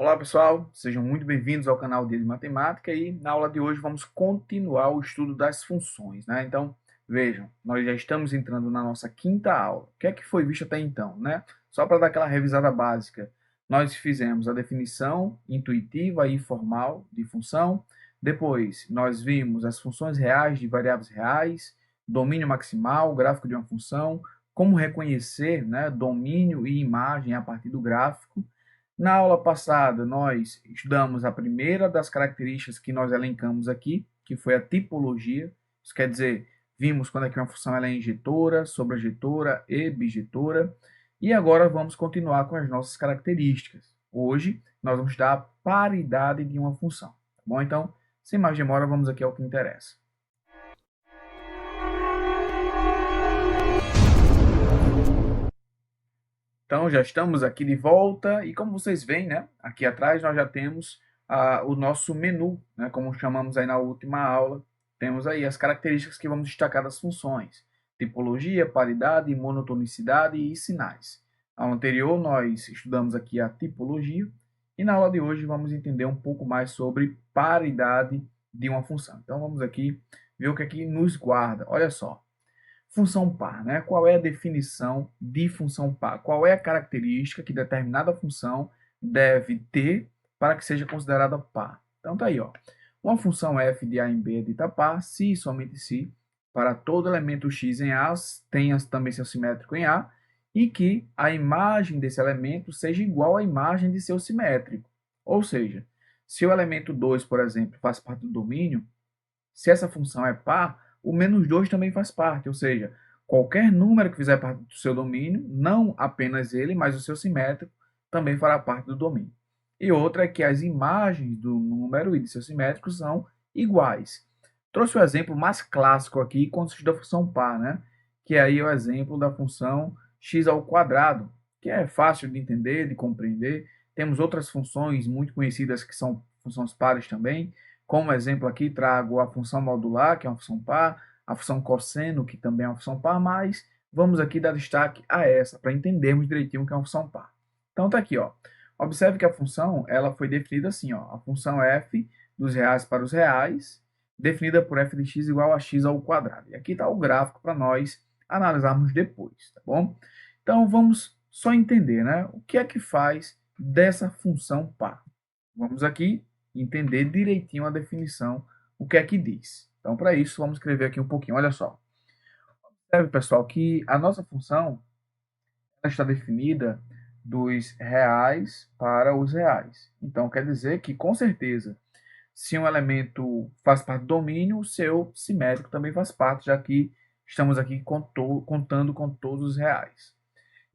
Olá pessoal, sejam muito bem-vindos ao canal Dia de Matemática e na aula de hoje vamos continuar o estudo das funções, né? Então, vejam, nós já estamos entrando na nossa quinta aula. O que é que foi visto até então, né? Só para dar aquela revisada básica, nós fizemos a definição intuitiva e formal de função, depois nós vimos as funções reais de variáveis reais, domínio maximal, gráfico de uma função, como reconhecer, né, domínio e imagem a partir do gráfico. Na aula passada, nós estudamos a primeira das características que nós elencamos aqui, que foi a tipologia. Isso quer dizer, vimos quando é que uma função ela é injetora, sobrejetora e bijetora. E agora vamos continuar com as nossas características. Hoje, nós vamos estudar a paridade de uma função. Tá bom? Então, sem mais demora, vamos aqui ao que interessa. Então, já estamos aqui de volta e como vocês veem, né, aqui atrás nós já temos o nosso menu, né, como chamamos aí na última aula. Temos aí as características que vamos destacar das funções: tipologia, paridade, monotonicidade e sinais. Na aula anterior nós estudamos aqui a tipologia e na aula de hoje vamos entender um pouco mais sobre paridade de uma função. Então vamos aqui ver o que aqui nos guarda. Olha só. Função par, né? Qual é a definição de função par? Qual é a característica que determinada função deve ter para que seja considerada par? Então tá aí, ó. Uma função f de a em b é dita par se e somente se para todo elemento x em A tenha também seu simétrico em A e que a imagem desse elemento seja igual à imagem de seu simétrico. Ou seja, se o elemento 2, por exemplo, faz parte do domínio, se essa função é par, o menos 2 também faz parte, ou seja, qualquer número que fizer parte do seu domínio, não apenas ele, mas o seu simétrico, também fará parte do domínio. E outra é que as imagens do número e de seu simétrico são iguais. Trouxe o exemplo mais clássico aqui quando se estuda a função par, né? Que é aí o exemplo da função x ao quadrado, que é fácil de entender, de compreender. Temos outras funções muito conhecidas que são funções pares também. Como exemplo aqui, trago a função modular, que é uma função par, a função cosseno, que também é uma função par, mas vamos aqui dar destaque a essa, para entendermos direitinho o que é uma função par. Então, está aqui, ó. Observe que a função ela foi definida assim, ó. A função f dos reais para os reais, definida por f de x igual a x ao quadrado. E aqui está o gráfico para nós analisarmos depois, tá bom? Então, vamos só entender, né? O que é que faz dessa função par? Vamos aqui entender direitinho a definição, o que é que diz. Então, para isso, vamos escrever aqui um pouquinho. Olha só. Observe, pessoal, que a nossa função está definida dos reais para os reais. Então, quer dizer que, com certeza, se um elemento faz parte do domínio, o seu simétrico também faz parte, já que estamos aqui contando com todos os reais.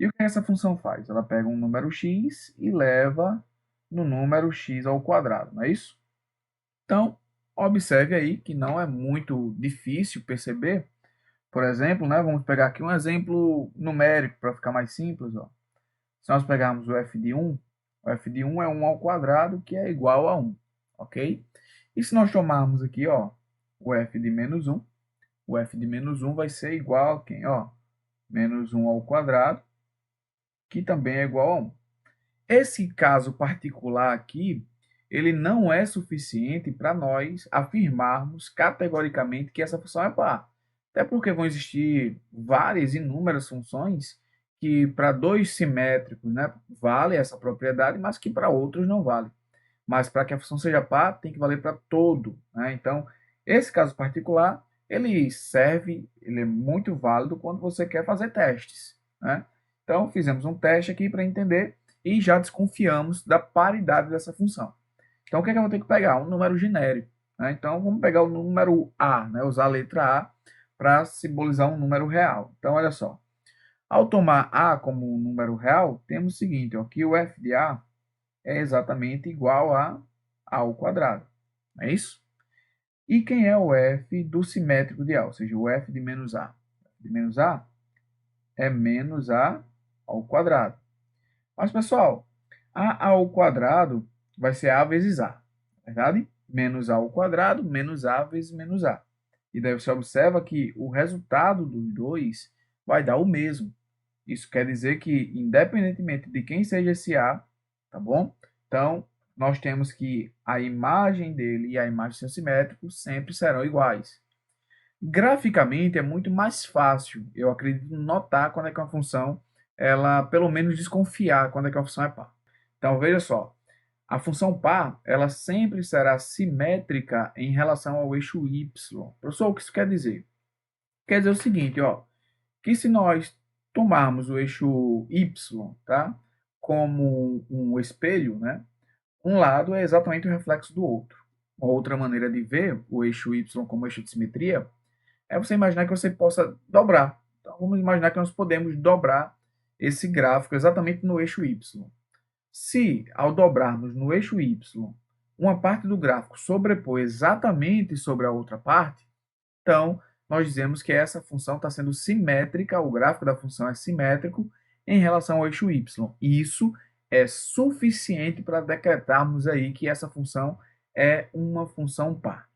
E o que essa função faz? Ela pega um número x e leva no número x ao quadrado, não é isso? Então, observe aí que não é muito difícil perceber. Por exemplo, né, vamos pegar aqui um exemplo numérico para ficar mais simples. Ó. Se nós pegarmos o f de 1 é 1 ao quadrado, que é igual a 1. Ok? E se nós tomarmos aqui ó, o f de menos 1, o f de menos 1 vai ser igual a quem? Ó, menos 1 ao quadrado, que também é igual a 1. Esse caso particular aqui, ele não é suficiente para nós afirmarmos categoricamente que essa função é par. Até porque vão existir várias, inúmeras funções que para dois simétricos, né, vale essa propriedade, mas que para outros não vale. Mas para que a função seja par, tem que valer para todo. Né? Então, esse caso particular, ele serve, ele é muito válido quando você quer fazer testes. Né? Então, fizemos um teste aqui para entender e já desconfiamos da paridade dessa função. Então, o que é que eu vou ter que pegar? Um número genérico. Né? Então, vamos pegar o número A, né? Usar a letra A para simbolizar um número real. Então, olha só. Ao tomar A como um número real, temos o seguinte, ó, que o f de A é exatamente igual a ao quadrado. Não é isso? E quem é o f do simétrico de A? Ou seja, o f de menos A. De menos A é menos A ao quadrado. Mas, pessoal, A ao quadrado vai ser A vezes A, verdade? Menos A ao quadrado, menos A vezes menos A. E daí você observa que o resultado dos dois vai dar o mesmo. Isso quer dizer que, independentemente de quem seja esse A, tá bom? Então, nós temos que a imagem dele e a imagem do seu simétrico sempre serão iguais. Graficamente é muito mais fácil, eu acredito, notar quando é que uma função, ela pelo menos desconfiar quando é que uma função é par. Então veja só, a função par, ela sempre será simétrica em relação ao eixo y. Professor, o que isso quer dizer? Quer dizer o seguinte, ó, que se nós tomarmos o eixo y, tá, como um espelho, né, um lado é exatamente o reflexo do outro. Uma outra maneira de ver o eixo y como eixo de simetria é você imaginar que você possa dobrar. Então, vamos imaginar que nós podemos dobrar esse gráfico exatamente no eixo y. Se, ao dobrarmos no eixo y, uma parte do gráfico sobrepõe exatamente sobre a outra parte, então nós dizemos que essa função está sendo simétrica, o gráfico da função é simétrico em relação ao eixo y. Isso é suficiente para decretarmos aí que essa função é uma função par.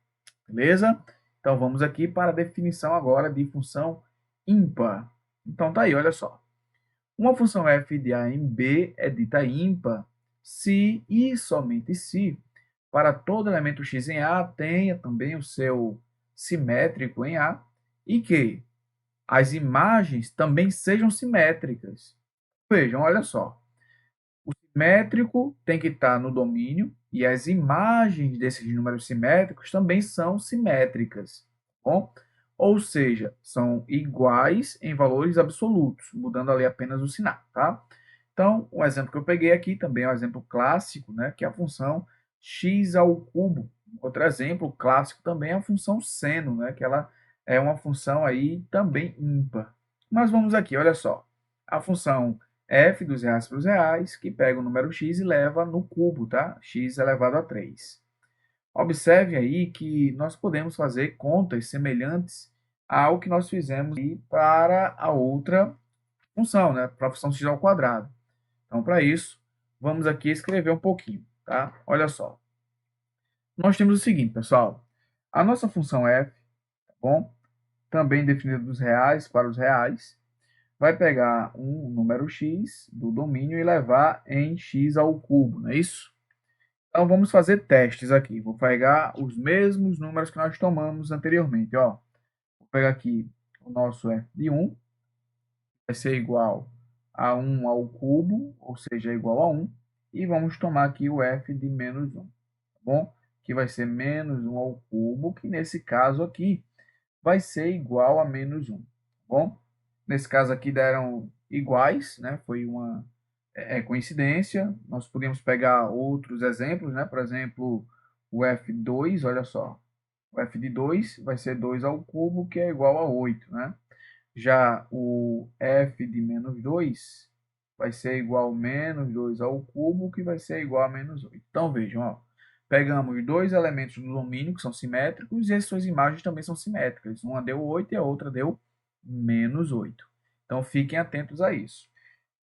Beleza? Então vamos aqui para a definição agora de função ímpar. Então tá aí, olha só. Uma função f de a em b é dita ímpar se e somente se para todo elemento x em A tenha também o seu simétrico em A e que as imagens também sejam simétricas. Vejam, olha só. O simétrico tem que estar no domínio e as imagens desses números simétricos também são simétricas. Tá bom? Ou seja, são iguais em valores absolutos, mudando ali apenas o sinal. Tá? Então, o exemplo que eu peguei aqui também é um exemplo clássico, né, que é a função x ao cubo. Outro exemplo clássico também é a função seno, né, que ela é uma função aí também ímpar. Mas vamos aqui, olha só. A função f dos reais para os reais, que pega o número x e leva no cubo, tá? X elevado a 3. Observe aí que nós podemos fazer contas semelhantes ao que nós fizemos para a outra função, né? Para a função x ao quadrado. Então, para isso, vamos aqui escrever um pouquinho, tá? Olha só. Nós temos o seguinte, pessoal. A nossa função f, tá bom? Também definida dos reais para os reais, vai pegar um número x do domínio e levar em x ao cubo, não é isso? Então, vamos fazer testes aqui. Vou pegar os mesmos números que nós tomamos anteriormente, ó. Vou pegar aqui o nosso f de 1, vai ser igual a 1 ao cubo, ou seja, igual a 1. E vamos tomar aqui o f de menos 1, tá bom? Que vai ser menos 1 ao cubo, que nesse caso aqui vai ser igual a menos 1, tá bom? Nesse caso aqui deram iguais, né? Foi uma coincidência. Nós podemos pegar outros exemplos, né? Por exemplo, o f2, olha só. O f de 2 vai ser 2 ao cubo, que é igual a 8, né? Já o f de menos 2 vai ser igual a menos 2 ao cubo, que vai ser igual a menos 8. Então, vejam, ó, pegamos dois elementos do domínio que são simétricos e as suas imagens também são simétricas. Uma deu 8 e a outra deu menos 8. Então, fiquem atentos a isso.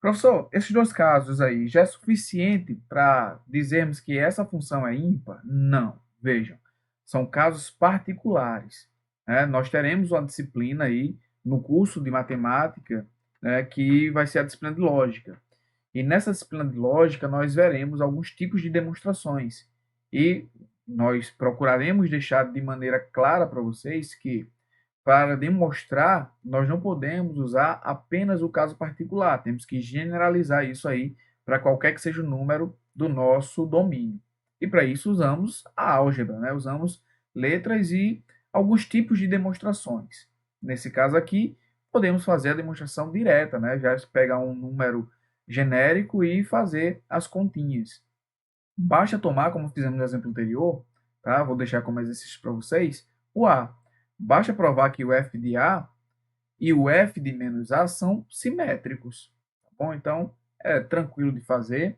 Professor, esses dois casos aí já é suficiente para dizermos que essa função é ímpar? Não. Vejam, são casos particulares, né? Nós teremos uma disciplina aí no curso de matemática, né, que vai ser a disciplina de lógica. E nessa disciplina de lógica nós veremos alguns tipos de demonstrações. E nós procuraremos deixar de maneira clara para vocês que para demonstrar, nós não podemos usar apenas o caso particular, temos que generalizar isso aí para qualquer que seja o número do nosso domínio. E para isso usamos a álgebra, né? Usamos letras e alguns tipos de demonstrações. Nesse caso aqui, podemos fazer a demonstração direta, né? Já pegar um número genérico e fazer as continhas. Basta tomar, como fizemos no exemplo anterior, tá? Vou deixar como exercício para vocês, o A. Basta provar que o f de A e o f de menos A são simétricos. Tá bom? Então, é tranquilo de fazer.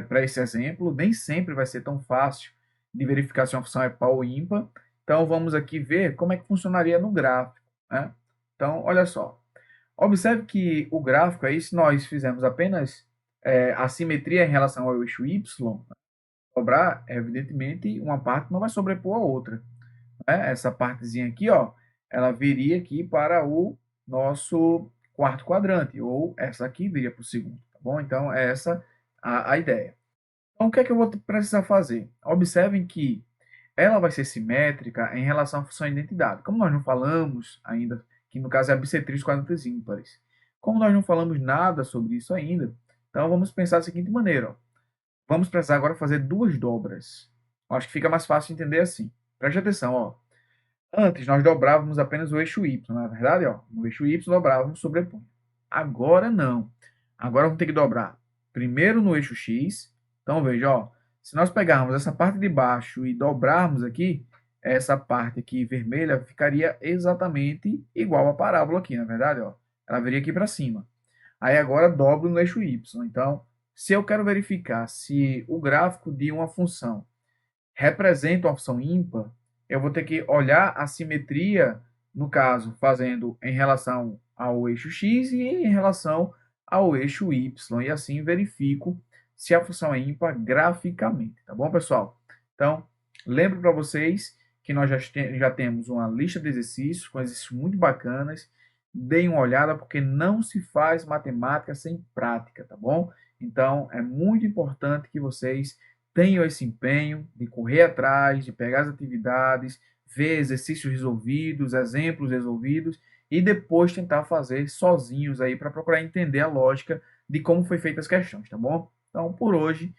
Para esse exemplo, nem sempre vai ser tão fácil de verificar se uma função é par ou ímpar. Então, vamos aqui ver como é que funcionaria no gráfico, né? Então, olha só. Observe que o gráfico aí, se nós fizermos apenas a simetria em relação ao eixo y, dobrar, evidentemente, uma parte não vai sobrepor a outra, né? Essa partezinha aqui, ó, ela viria aqui para o nosso quarto quadrante, ou essa aqui viria para o segundo, tá bom? Então, é essa a ideia. Então, o que é que eu vou precisar fazer? Observem que ela vai ser simétrica em relação à função identidade. Como nós não falamos ainda, que no caso é a bissetriz quadratas ímpares. Como nós não falamos nada sobre isso ainda, então vamos pensar da seguinte maneira. Ó. Vamos precisar agora fazer duas dobras. Eu acho que fica mais fácil de entender assim. Preste atenção, ó. Antes nós dobrávamos apenas o eixo Y, na verdade, ó. No eixo Y dobrávamos sobrepondo. Agora não. Agora vamos ter que dobrar primeiro no eixo X. Então veja, ó. Se nós pegarmos essa parte de baixo e dobrarmos aqui, essa parte aqui vermelha ficaria exatamente igual à parábola aqui, na verdade, ó. Ela viria aqui para cima. Aí agora dobro no eixo Y. Então, se eu quero verificar se o gráfico de uma função representa uma função ímpar, eu vou ter que olhar a simetria, no caso, fazendo em relação ao eixo x e em relação ao eixo y, e assim verifico se a função é ímpar graficamente, tá bom, pessoal? Então, lembro para vocês que nós já temos uma lista de exercícios, com exercícios muito bacanas, deem uma olhada, porque não se faz matemática sem prática, tá bom? Então, é muito importante que vocês tenham esse empenho de correr atrás, de pegar as atividades, ver exercícios resolvidos, exemplos resolvidos e depois tentar fazer sozinhos aí para procurar entender a lógica de como foi feitas as questões, tá bom? Então, por hoje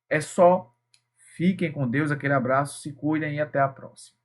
é só. Fiquem com Deus, aquele abraço, se cuidem e até a próxima.